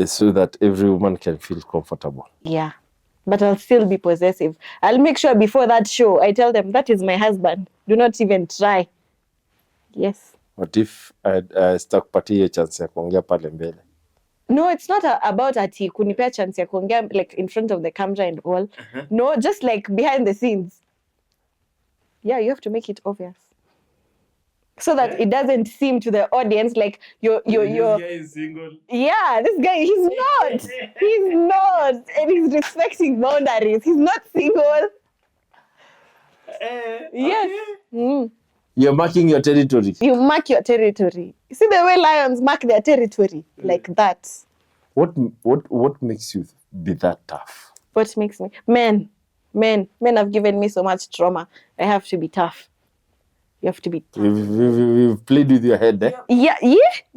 So that every woman can feel comfortable. Yeah. But I'll still be possessive. I'll make sure before that show, I tell them, that is my husband. Do not even try. Yes. What if sitakupatia hiyo chance ya kuongea pale mbele? No, it's not about ati kunipea chance ya kuongea like in front of the camera and all. No, just like behind the scenes. Yeah, you have to make it obvious. So that it doesn't seem to the audience like you're This guy is single. Yeah, this guy, he's not. And he's respecting boundaries. He's not single. Yes. Okay. You're marking your territory. You mark your territory. See the way lions mark their territory? Like that. What makes you be that tough? What makes me... Men have given me so much trauma. I have to be tough. You have to be tough. You've played with your head, eh? Yeah.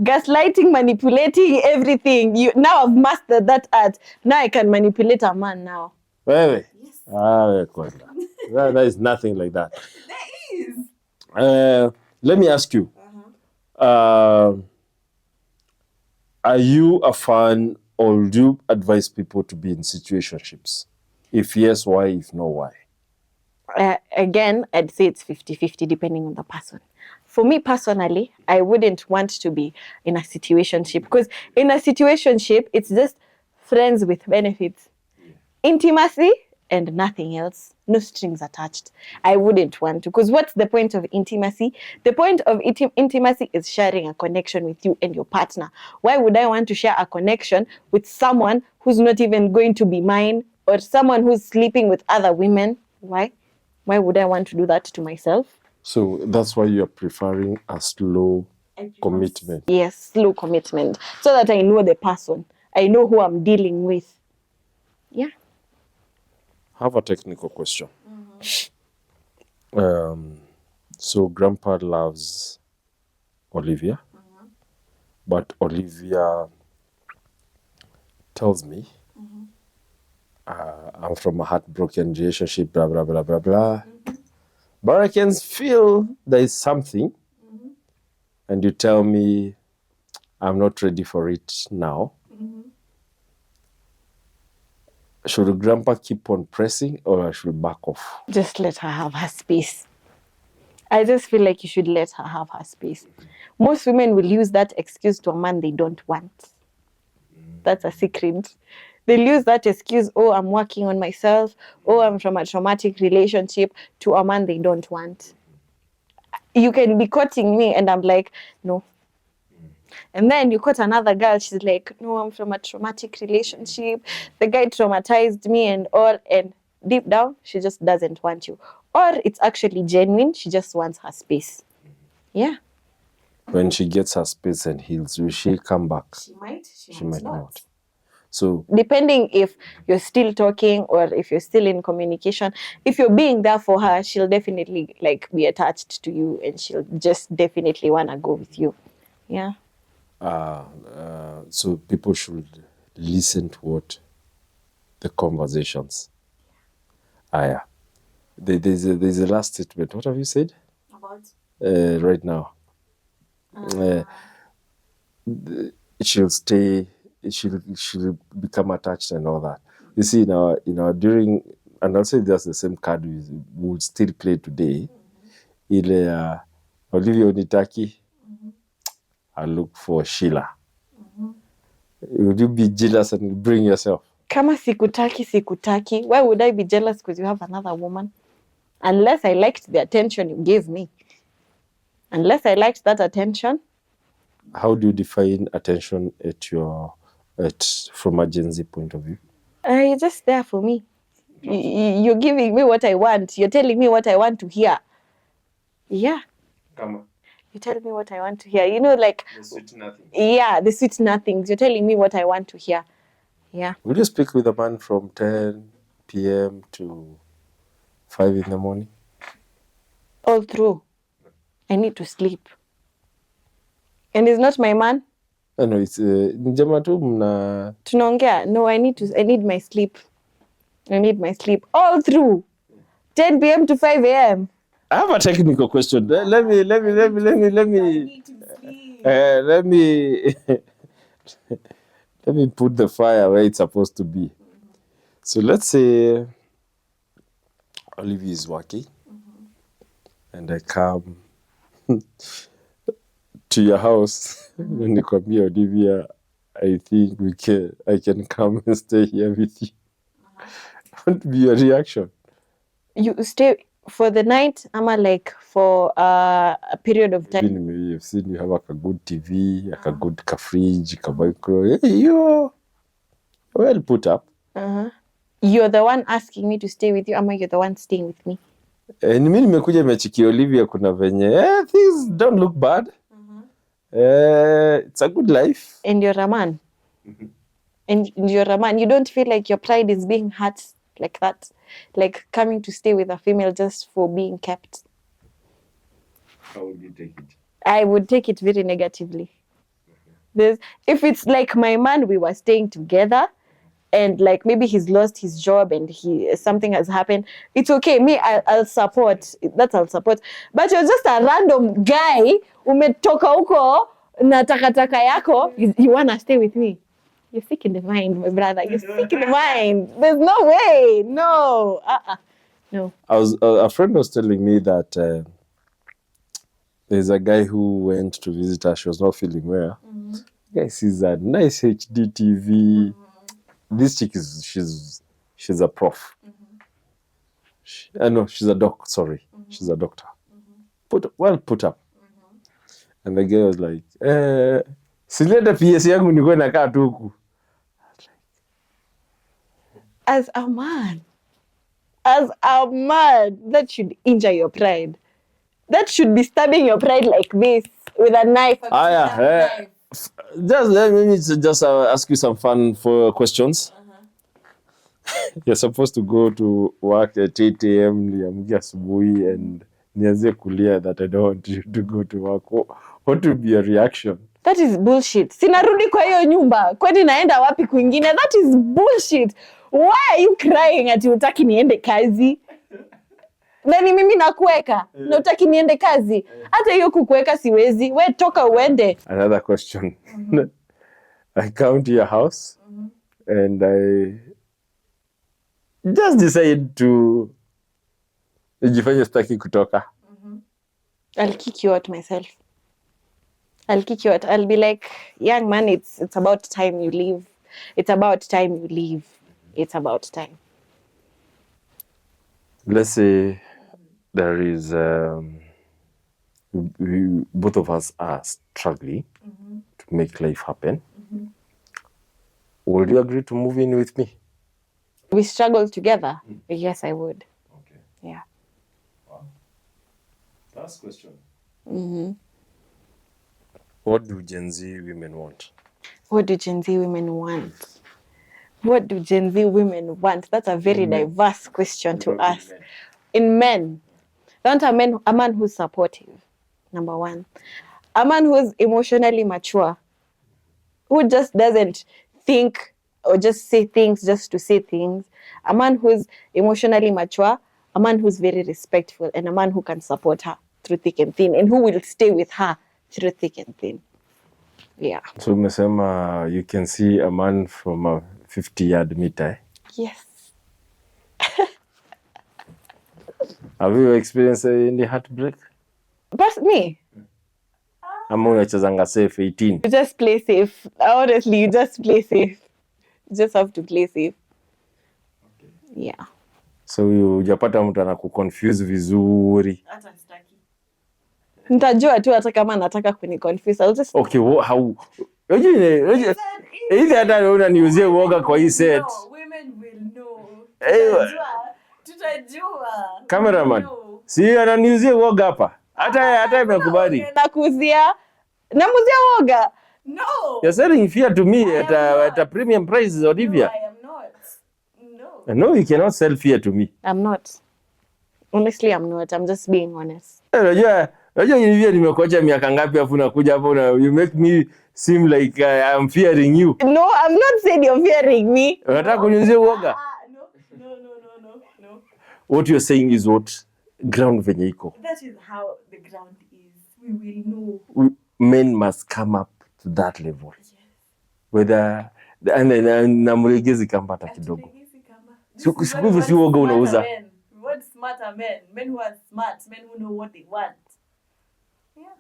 Gaslighting, manipulating, everything. Now I've mastered that art. Now I can manipulate a man now. Yes. There is nothing like that. There is. Let me ask you. Are you a fan, or do you advise people to be in situationships? If yes, why? If no, why? Again, I'd say it's 50-50 depending on the person. For me personally, I wouldn't want to be in a situationship, because in a situationship, it's just friends with benefits. Intimacy and nothing else. No strings attached. I wouldn't want to, because what's the point of intimacy? The point of intimacy is sharing a connection with you and your partner. Why would I want to share a connection with someone who's not even going to be mine, or someone who's sleeping with other women? Why? Why would I want to do that to myself? So that's why you're preferring a slow commitment. Yes, slow commitment. So that I know the person. I know who I'm dealing with. Yeah. I have a technical question. So Grandpa loves Olivia, but Olivia tells me, I'm from a heartbroken relationship, blah, blah, blah, blah, blah. But I can feel there is something, and you tell me I'm not ready for it now. Should Grandpa keep on pressing, or I should back off? Just let her have her space. I just feel like you should let her have her space. Most women will use that excuse to a man they don't want. That's a secret. They'll use that excuse, oh, I'm working on myself, oh, I'm from a traumatic relationship, to a man they don't want. You can be courting me and I'm like, no. And then you caught another girl, she's like, no, I'm from a traumatic relationship. The guy traumatized me and all, and deep down, she just doesn't want you. Or it's actually genuine, she just wants her space. Yeah. When she gets her space and heals, will she come back? She might, she might not. So depending if you're still talking or if you're still in communication, if you're being there for her, she'll definitely like be attached to you and she'll just definitely want to go with you. Yeah. So people should listen to what the conversations. Yeah. There's a last statement. What have you said? About? Right now. She'll stay. She'll become attached and all that. You see, during, and I'll say that's the same card we would still play today. Ile Olivia Onitaki, I look for Sheila. Would you be jealous and bring yourself? Kama sikutaki. Why would I be jealous because you have another woman? Unless I liked the attention you gave me. Unless I liked that attention. How do you define attention from a Gen Z point of view? You're just there for me. You're giving me what I want. You're telling me what I want to hear. Yeah. Come on. You tell me what I want to hear. You know, like... The sweet nothings. Yeah, the sweet nothings. You're telling me what I want to hear. Yeah. Will you speak with a man from 10 p.m. to 5 in the morning? All through. I need to sleep. And he's not my man? No, it's njema tu mna... Tunaongea. No, I need my sleep. I need my sleep all through. 10 p.m. to 5 a.m. I have a technical question. Let me put the fire where it's supposed to be. So let's say Olivia is working, and I come to your house. When you come here, Olivia, I think I can come and stay here with you. What would be your reaction? You stay for the night, ama like for a period of time? You've seen you have like a good TV, like a good fridge, a micro. Hey, you're well put up. You're the one asking me to stay with you, ama you're the one staying with me? Ni mimi nimekuja nimechikia Olivia kuna venye things don't look bad. It's a good life. And you're a man. And you're a man. You don't feel like your pride is being hurt like that? Like coming to stay with a female just for being kept? How would you take it? I would take it very negatively. If it's like my man, we were staying together, and like maybe he's lost his job and something has happened, it's okay. Me, I'll support. I'll support. But you're just a random guy umetoka huko na takataka yako. You wanna stay with me? You're sick in the mind, my brother. You're sick in the mind. There's no way. No. No. A friend was telling me that there's a guy who went to visit her. She was not feeling well. Guy sees a nice HD TV. This chick she's a prof. No, she's a doc. Sorry, she's a doctor. Put up. And the guy was like, "Sileta PS yangu niko nakaa tu huku." As a man, that should injure your pride. That should be stabbing your pride like this with a knife. Just let me just ask you some fun for questions. You're supposed to go to work at 8 a.m. niamkia asubuhi and nianze kulia that I don't want you to go to work. What would be your reaction? That is bullshit. Sinarudi kwa hiyo nyumba. Kwani naenda wapi kwingine? That is bullshit. Why are you crying ati utaki niende kazi? Nani mimi nakuweka? Na utaki niende kazi? Hata hiyo kukuweka siwezi. We toka uende. Another question. I come to your house and I just decide to nijifanye sitaki kutoka. I'll kick you out myself. I'll kick you out. I'll be like, young man, it's about time you leave. It's about time you leave. It's about time. Let's say there is both of us are struggling to make life happen. Would you agree to move in with me? We struggle together? Yes, I would. Okay. Yeah. Wow. Last question. What do Gen Z women want? What do Gen Z women want? What do Gen Z women want? That's a very diverse question to ask. In men, they want a man who's supportive, number one. A man who's emotionally mature, who just doesn't think or just say things just to say things. A man who's emotionally mature, a man who's very respectful, and a man who can support her through thick and thin, and who will stay with her through thick and thin. Yeah. So umesema you can see a man from a 50-yard meter. Yes. Have you experienced any heartbreak? But me? Ama unachezanga safe 18? You just play safe. Honestly, you just play safe. You just have to play safe. Okay. Yeah. So hujapata mtu anakuconfuse vizuri? Hata sitaki. Nitajua tu hata kama nataka kuniconfuse. I'll just... Okay, how... Hizi hata unaniuzie uoga kwa hii set. No, women will know. Tutajua. Cameraman, si ananiuzie uoga hapa? Hata imekubali. Nakuzia woga. No. You're selling fear to me at a premium price, Olivia. No, I am not. No. No, you cannot sell fear to me. I'm not. Honestly, I'm not. I'm just being honest. Unajua Olivia nimekuacha miaka ngapi afu nakuja hapo na you make me seem like I'm fearing you. No, I'm not saying you're fearing me. Unataka kuniuzia uoga? No. What you're saying is what ground venye iko. That is how the ground is. We will know. Men must come up to that level. Yes. Whether na mregezi kamba hata kidogo. Siku hivi si uoga unauza. What smarter men? Men who are smart, men who know what they want. Yeah.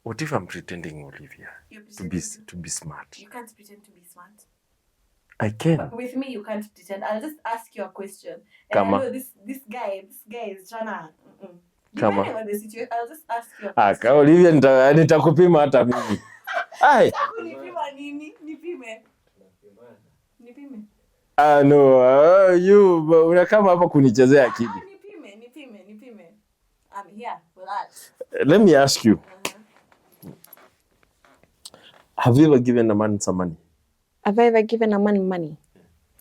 What if I'm pretending, Olivia, to be smart? You can't pretend to be smart. I can. With me, you can't pretend. I'll just ask you a question. And Kama. I know this guy is trying to... Kama. Depending on the situation, I'll just ask you a question. Kama Olivia nitakupima hata mimi. Ai. Nipima nini? Nipime. No, you unakama hapa kunichezea akili. Nipime. here for that. Let me ask you. Have you ever given a man some money? Have I ever given a man money?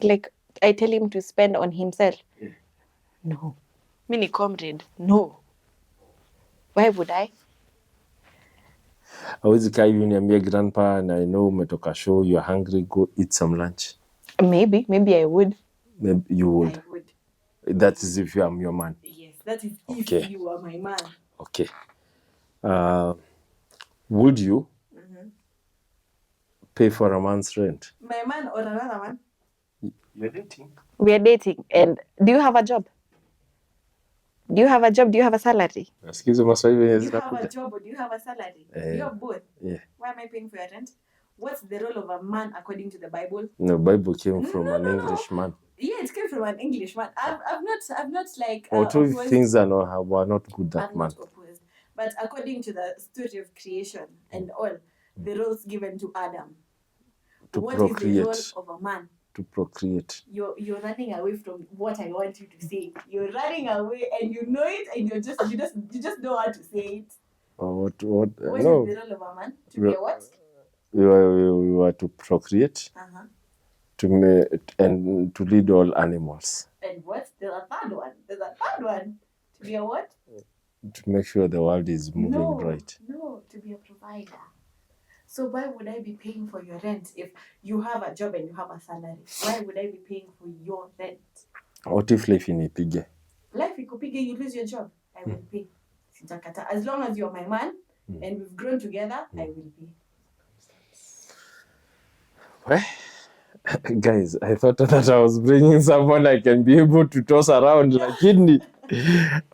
Like, I tell him to spend on himself? Yeah. No. Mini comrade, no. Why would I? Hawezi kaa hivi uniambie grandpa and I know umetoka show, you're hungry, go eat some lunch. Maybe I would. Maybe you would. I would. That is if I'm your man. Yes, that is Okay. if you are my man. Okay. Would you pay for a man's rent? My man or another man? You're dating. We are dating. And do you have a job? Do you have a job? Do you have a salary? Nasikiza maswali Do yenye you have a zinakuja. job or do you have a salary? You have both. Yeah. Why am I paying for your rent? What's the role of a man according to the Bible? The Bible came from No, an no, no. English man. Yeah, it came from an Englishman. I've not like Although opposed- things are were not good that I'm month. not opposed. But according to the story of creation and all, the roles given to Adam. To What is the procreate. role of a man? To procreate. You're running away from what I want you to say. You're running away and you know it and you just don't want to say it. What What is no. the role of a man? To be a what? We were to procreate, and to lead all animals. And what? There's a third one. To be a what? To make sure the world is moving right. No, to be a provider. So why would I be paying for your rent if you have a job and you have a salary? Why would I be paying for your rent? What if life inipige? Life ikupige, you lose your job. I will pay. Sitakata. As long as you're my man and we've grown together, I will pay. Well, guys, I thought that I was bringing someone I can be able to toss around like kidney.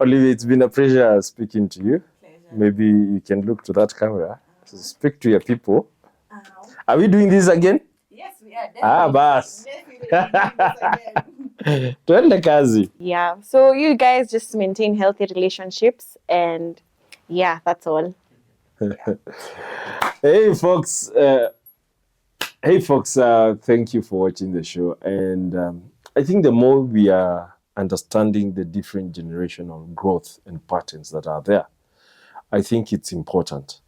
Olivia, it's been a pleasure speaking to you. Pleasure. Maybe you can look to that camera. Speak to your people. Are we doing this again? Yes, we are. Bas. Tuende kazi. Yeah, so you guys just maintain healthy relationships and yeah, that's all. Hey folks, thank you for watching the show. And I think the more we are understanding the different generational growth and patterns that are there, I think it's important.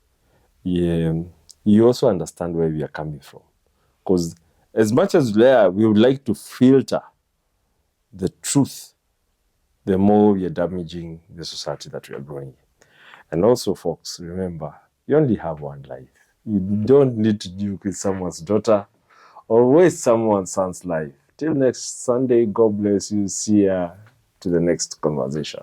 You also understand where we are coming from. Because as much as we would like to filter the truth, the more we are damaging the society that we are growing in. And also, folks, remember, you only have one life. You don't need to duke with someone's daughter or waste someone's son's life. Till next Sunday, God bless you. See ya to the next conversation.